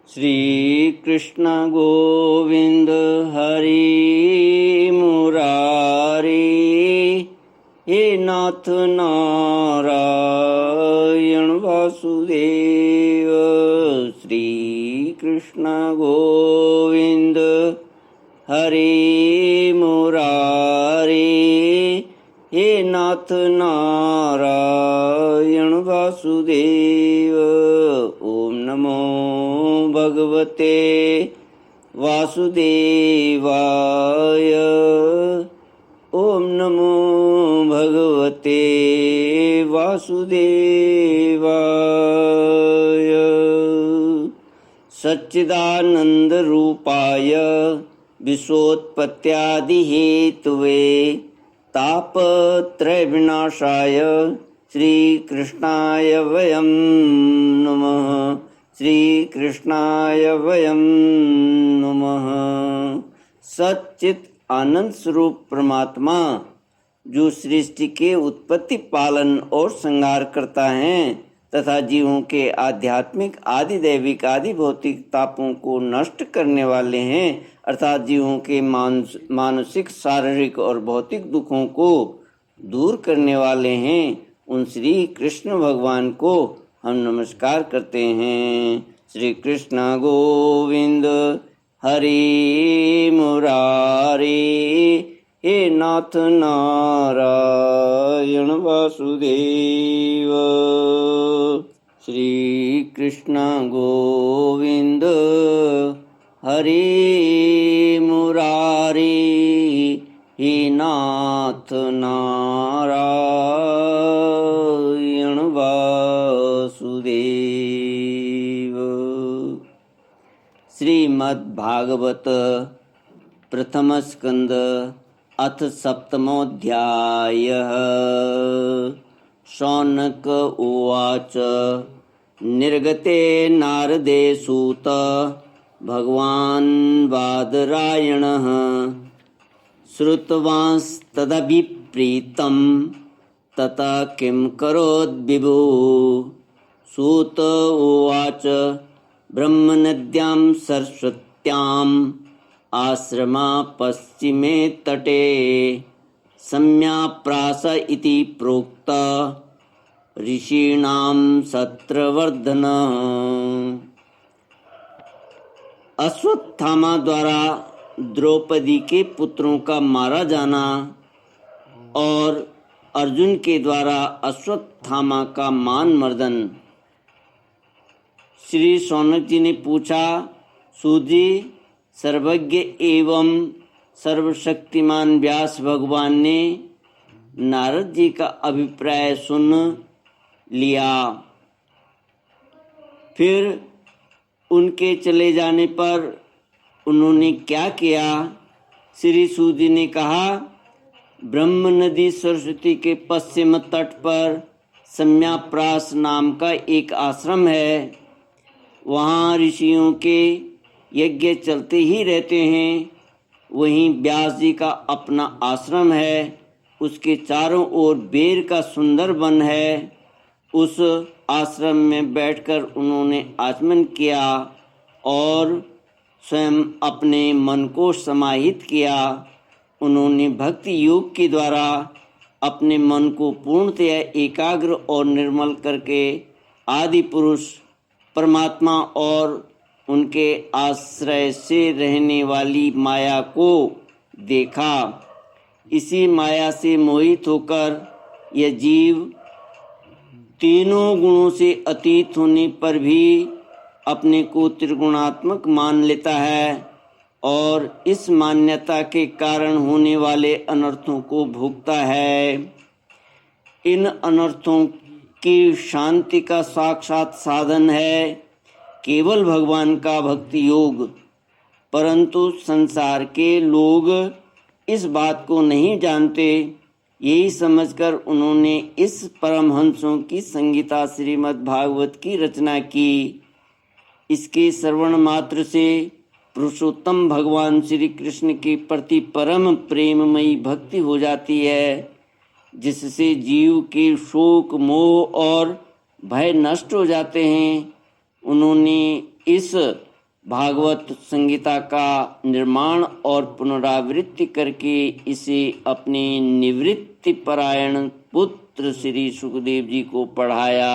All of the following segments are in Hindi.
श्री कृष्ण गोविंद हरि मुरारी, हे नाथ नारायण वासुदेव। श्री कृष्ण गोविंद हरि मुरारी, हे नाथ नारायण वासुदेव। ओम नमो भगवते वासुदेवाय। ओम नमो भगवते वासुदेवाय। सच्चिदानंद रूपाय विश्वोत्पत्त्यादि हेतुवे तापत्रय विनाशाय श्री कृष्णाय वयं नमः। श्री कृष्णाय वयं नमः। सच्चित आनंद स्वरूप परमात्मा जो सृष्टि के उत्पत्ति, पालन और संहार करता है तथा जीवों के आध्यात्मिक, आदि दैविक, आदि भौतिक तापों को नष्ट करने वाले हैं, अर्थात जीवों के मानसिक, शारीरिक और भौतिक दुखों को दूर करने वाले हैं, उन श्री कृष्ण भगवान को हम नमस्कार करते हैं। श्री कृष्ण गोविंद हरि मुरारी, हे नाथ नारायण वासुदेव। श्री कृष्ण गोविंद हरि मुरारी, हे नाथ नारायण वासुदेव। श्रीमद्भागवत प्रथम स्कंद अथ सप्तमोऽध्यायः। शौनक उवाच। निर्गते नारदे सूत भगवान् बादरायणः, श्रुतवांस्तदभिप्रीतं ततः किं करोद्विभुः। सूत उवाच। ब्रह्मनद्यां सरस्वत्याम् आश्रमा पश्चिमे तटे, सम्याप्रास इति प्रोक्त ऋषीणां सत्रवर्धन। अश्वत्थामा द्वारा द्रौपदी के पुत्रों का मारा जाना और अर्जुन के द्वारा अश्वत्थामा का मान मर्दन। श्री शौनक जी ने पूछा, सूत जी, सर्वज्ञ एवं सर्वशक्तिमान व्यास भगवान ने नारद जी का अभिप्राय सुन लिया, फिर उनके चले जाने पर उन्होंने क्या किया? श्री सूत जी ने कहा, ब्रह्म नदी सरस्वती के पश्चिम तट पर सम्याप्रास नाम का एक आश्रम है। वहाँ ऋषियों के यज्ञ चलते ही रहते हैं। वहीं व्यास जी का अपना आश्रम है। उसके चारों ओर बेर का सुंदर वन है। उस आश्रम में बैठकर उन्होंने आचमन किया और स्वयं अपने मन को समाहित किया। उन्होंने भक्ति योग के द्वारा अपने मन को पूर्णतया एकाग्र और निर्मल करके आदि पुरुष परमात्मा और उनके आश्रय से रहने वाली माया को देखा। इसी माया से मोहित होकर यह जीव तीनों गुणों से अतीत होने पर भी अपने को त्रिगुणात्मक मान लेता है और इस मान्यता के कारण होने वाले अनर्थों को भोगता है। इन अनर्थों की शांति का साक्षात साधन है केवल भगवान का भक्ति योग, परंतु संसार के लोग इस बात को नहीं जानते। यही समझकर उन्होंने इस परमहंसों की संगीता श्रीमद् भागवत की रचना की। इसके श्रवण मात्र से पुरुषोत्तम भगवान श्री कृष्ण के प्रति परम प्रेममयी भक्ति हो जाती है, जिससे जीव के शोक, मोह और भय नष्ट हो जाते हैं। उन्होंने इस भागवत संगीता का निर्माण और पुनरावृत्ति करके इसे अपने निवृत्ति परायण पुत्र श्री सुखदेव जी को पढ़ाया।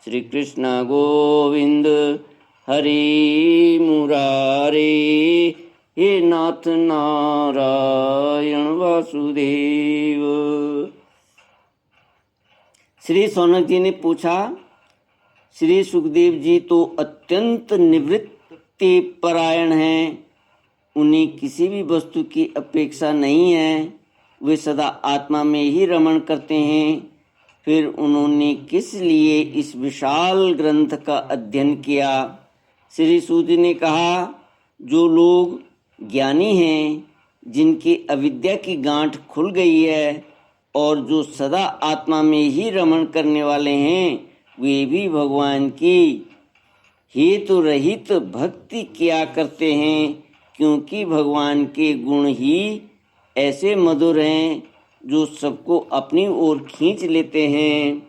श्री कृष्ण गोविंद हरि मुरारे, हे नाथ नारायण वासुदेव। श्री सौनक जी ने पूछा, श्री सुखदेव जी तो अत्यंत निवृत्ति परायण हैं, उन्हें किसी भी वस्तु की अपेक्षा नहीं है, वे सदा आत्मा में ही रमण करते हैं, फिर उन्होंने किस लिए इस विशाल ग्रंथ का अध्ययन किया? श्री सूत जी ने कहा, जो लोग ज्ञानी हैं, जिनकी अविद्या की गांठ खुल गई है और जो सदा आत्मा में ही रमण करने वाले हैं, वे भी भगवान की हेतु रहित भक्ति किया करते हैं, क्योंकि भगवान के गुण ही ऐसे मधुर हैं जो सबको अपनी ओर खींच लेते हैं।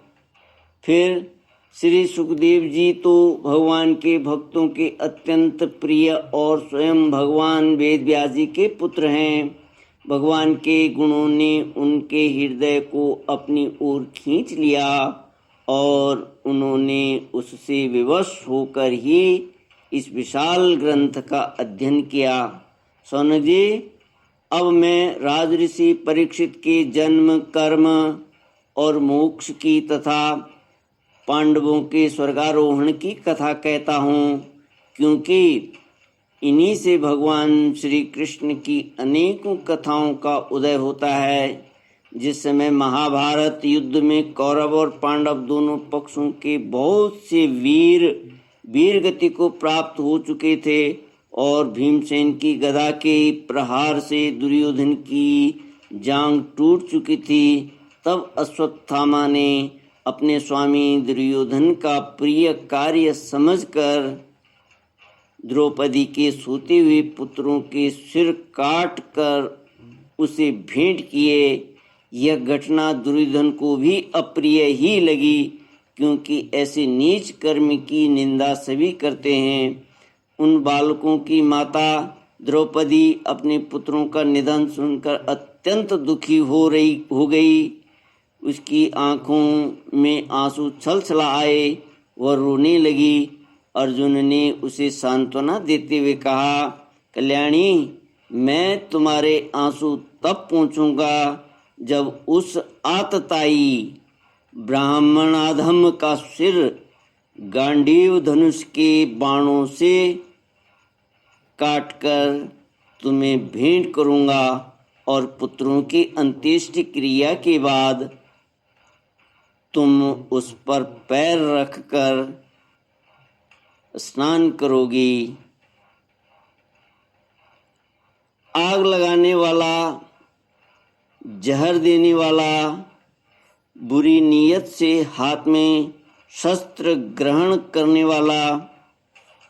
फिर श्री सुखदेव जी तो भगवान के भक्तों के अत्यंत प्रिय और स्वयं भगवान वेद व्यास जी के पुत्र हैं। भगवान के गुणों ने उनके हृदय को अपनी ओर खींच लिया और उन्होंने उससे विवश होकर ही इस विशाल ग्रंथ का अध्ययन किया। सौनक जी, अब मैं राजऋषि परीक्षित के जन्म, कर्म और मोक्ष की तथा पांडवों के स्वर्गारोहण की कथा कहता हूँ, क्योंकि इन्हीं से भगवान श्री कृष्ण की अनेकों कथाओं का उदय होता है। जिस समय महाभारत युद्ध में कौरव और पांडव दोनों पक्षों के बहुत से वीर गति को प्राप्त हो चुके थे और भीमसेन की गदा के प्रहार से दुर्योधन की जांघ टूट चुकी थी, तब अश्वत्थामा ने अपने स्वामी दुर्योधन का प्रिय कार्य समझकर द्रौपदी के सोते हुए पुत्रों के सिर काट कर उसे भेंट किए। यह घटना दुर्योधन को भी अप्रिय ही लगी, क्योंकि ऐसे नीच कर्म की निंदा सभी करते हैं। उन बालकों की माता द्रौपदी अपने पुत्रों का निधन सुनकर अत्यंत दुखी हो गई। उसकी आंखों में आंसू छलछला आए, वह रोने लगी। अर्जुन ने उसे सांत्वना देते हुए कहा, कल्याणी, मैं तुम्हारे आंसू तब पोंछूंगा जब उस आतताई ब्राह्मणाधम का सिर गांडीव धनुष के बाणों से काटकर तुम्हें भेंट करूंगा और पुत्रों की अंत्येष्टि क्रिया के बाद तुम उस पर पैर रखकर स्नान करोगी। आग लगाने वाला, जहर देने वाला, बुरी नीयत से हाथ में शस्त्र ग्रहण करने वाला,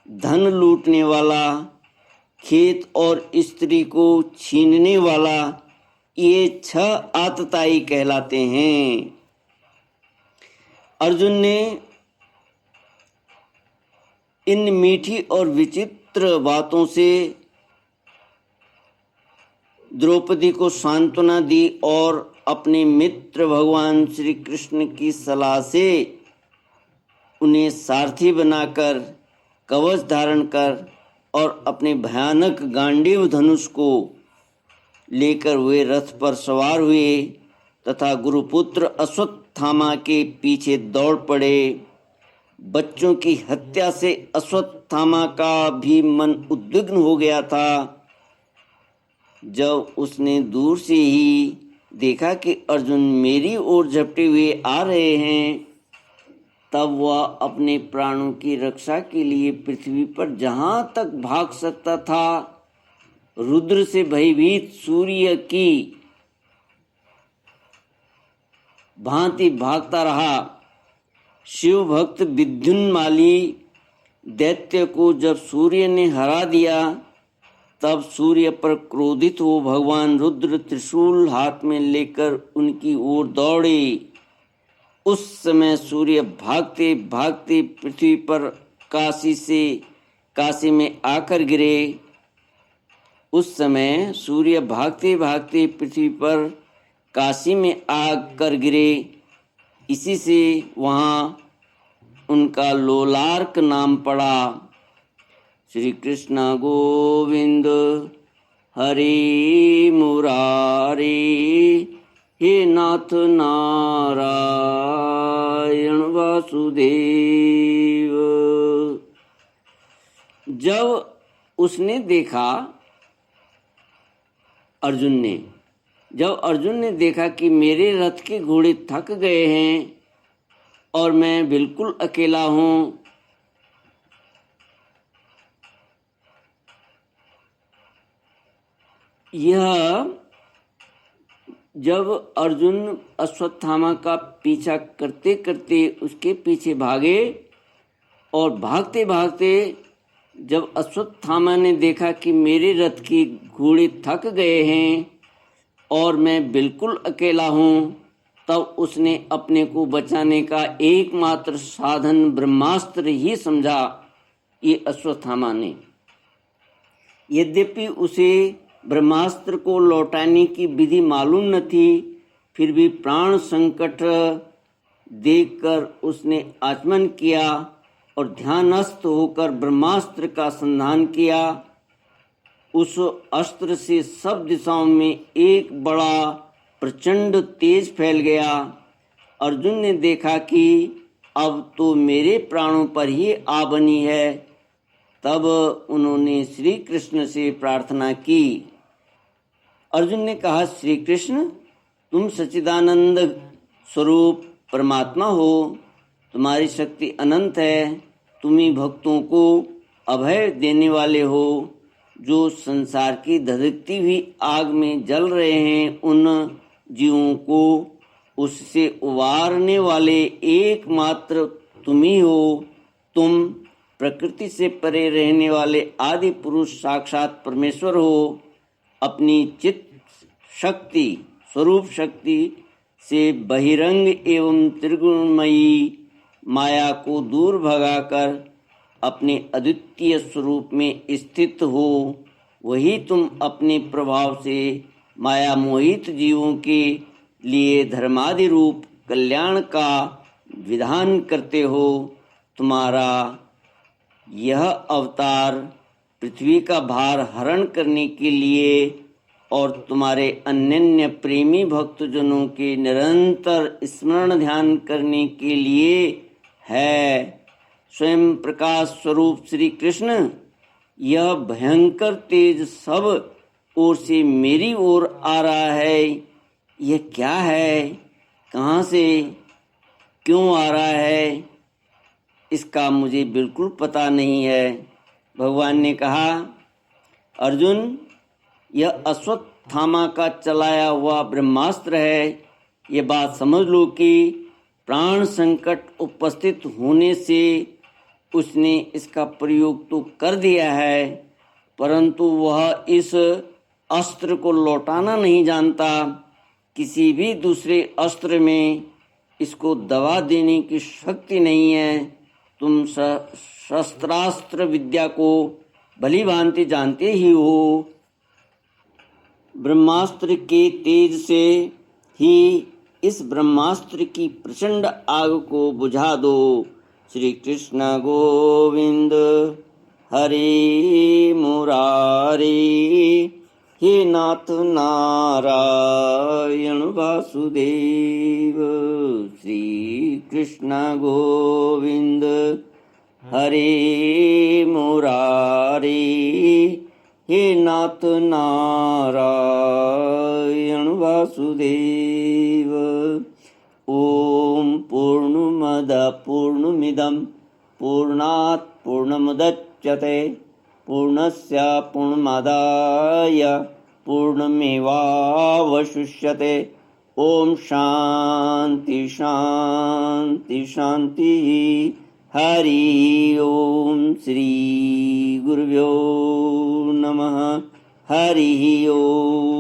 धन लूटने वाला, खेत और स्त्री को छीनने वाला, ये 6 आतताई कहलाते हैं। अर्जुन ने इन मीठी और विचित्र बातों से द्रौपदी को सांत्वना दी और अपने मित्र भगवान श्री कृष्ण की सलाह से उन्हें सारथी बनाकर कवच धारण कर और अपने भयानक गांडीव धनुष को लेकर वे रथ पर सवार हुए तथा गुरुपुत्र अश्वत्थामा के पीछे दौड़ पड़े। बच्चों की हत्या से अश्वत्थामा का भी मन उद्विग्न हो गया था। जब उसने दूर से ही देखा कि अर्जुन मेरी ओर झपटे हुए आ रहे हैं, तब वह अपने प्राणों की रक्षा के लिए पृथ्वी पर जहाँ तक भाग सकता था, रुद्र से भयभीत सूर्य की भांति भागता रहा। शिव भक्त विद्युन्माली दैत्य को जब सूर्य ने हरा दिया, तब सूर्य पर क्रोधित हो भगवान रुद्र त्रिशूल हाथ में लेकर उनकी ओर दौड़े। उस समय सूर्य भागते भागते पृथ्वी पर काशी से काशी में आकर गिरे। उस समय सूर्य भागते भागते पृथ्वी पर काशी में आकर गिरे। इसी से वहाँ उनका लोलार्क नाम पड़ा। श्री कृष्ण गोविंद हरि मुरारी, हे नाथ नारायण वासुदेव। जब उसने देखा, जब अर्जुन ने देखा कि मेरे रथ के घोड़े थक गए हैं और मैं बिल्कुल अकेला हूँ, यह जब अर्जुन अश्वत्थामा का पीछा करते करते उसके पीछे भागे और भागते भागते जब अश्वत्थामा ने देखा कि मेरे रथ के घोड़े थक गए हैं और मैं बिल्कुल अकेला हूँ, तब उसने अपने को बचाने का एकमात्र साधन ब्रह्मास्त्र ही समझा ये अश्वत्थामा ने। यद्यपि उसे ब्रह्मास्त्र को लौटाने की विधि मालूम न थी, फिर भी प्राण संकट देखकर उसने आचमन किया और ध्यानस्थ होकर ब्रह्मास्त्र का संधान किया। उस अस्त्र से सब दिशाओं में एक बड़ा प्रचंड तेज फैल गया। अर्जुन ने देखा कि अब तो मेरे प्राणों पर ही आ बनी है। तब उन्होंने श्री कृष्ण से प्रार्थना की। अर्जुन ने कहा, श्री कृष्ण, तुम सच्चिदानंद स्वरूप परमात्मा हो, तुम्हारी शक्ति अनंत है। तुम ही भक्तों को अभय देने वाले हो। जो संसार की धधकती हुई आग में जल रहे हैं, उन जीवों को उससे उबारने वाले एकमात्र तुम ही हो। तुम प्रकृति से परे रहने वाले आदि पुरुष साक्षात परमेश्वर हो। अपनी चित्त शक्ति, स्वरूप शक्ति से बहिरंग एवं त्रिगुणमयी माया को दूर भगाकर अपने अद्वितीय स्वरूप में स्थित हो। वही तुम अपने प्रभाव से माया मोहित जीवों के लिए धर्मादि रूप कल्याण का विधान करते हो। तुम्हारा यह अवतार पृथ्वी का भार हरण करने के लिए और तुम्हारे अनन्य प्रेमी भक्तजनों के निरंतर स्मरण ध्यान करने के लिए है। स्वयं प्रकाश स्वरूप श्री कृष्ण, यह भयंकर तेज सब ओर से मेरी ओर आ रहा है। यह क्या है? कहाँ से क्यों आ रहा है? इसका मुझे बिल्कुल पता नहीं है। भगवान ने कहा, अर्जुन, यह अश्वत्थामा का चलाया हुआ ब्रह्मास्त्र है। ये बात समझ लो कि प्राण संकट उपस्थित होने से उसने इसका प्रयोग तो कर दिया है, परंतु वह इस अस्त्र को लौटाना नहीं जानता। किसी भी दूसरे अस्त्र में इसको दबा देने की शक्ति नहीं है। तुम शस्त्रास्त्र विद्या को भली भांति जानते ही हो। ब्रह्मास्त्र के तेज से ही इस ब्रह्मास्त्र की प्रचंड आग को बुझा दो। श्री कृष्ण गोविंद हरि मुरारी, हे नाथ नारायण वासुदेव। श्री कृष्ण गोविंद हरि मुरारी, हे नाथ नारायण वासुदेव। ओम पूर्णमद पूर्णमिदं पूर्णात् पूर्णमुदच्यते पूर्णस्य पूर्णमादाय पूर्णमेवावशिष्यते। ओम शांति शांति शांति। हरि ओम। श्री गुरुभ्यो नमः। हरि ओम।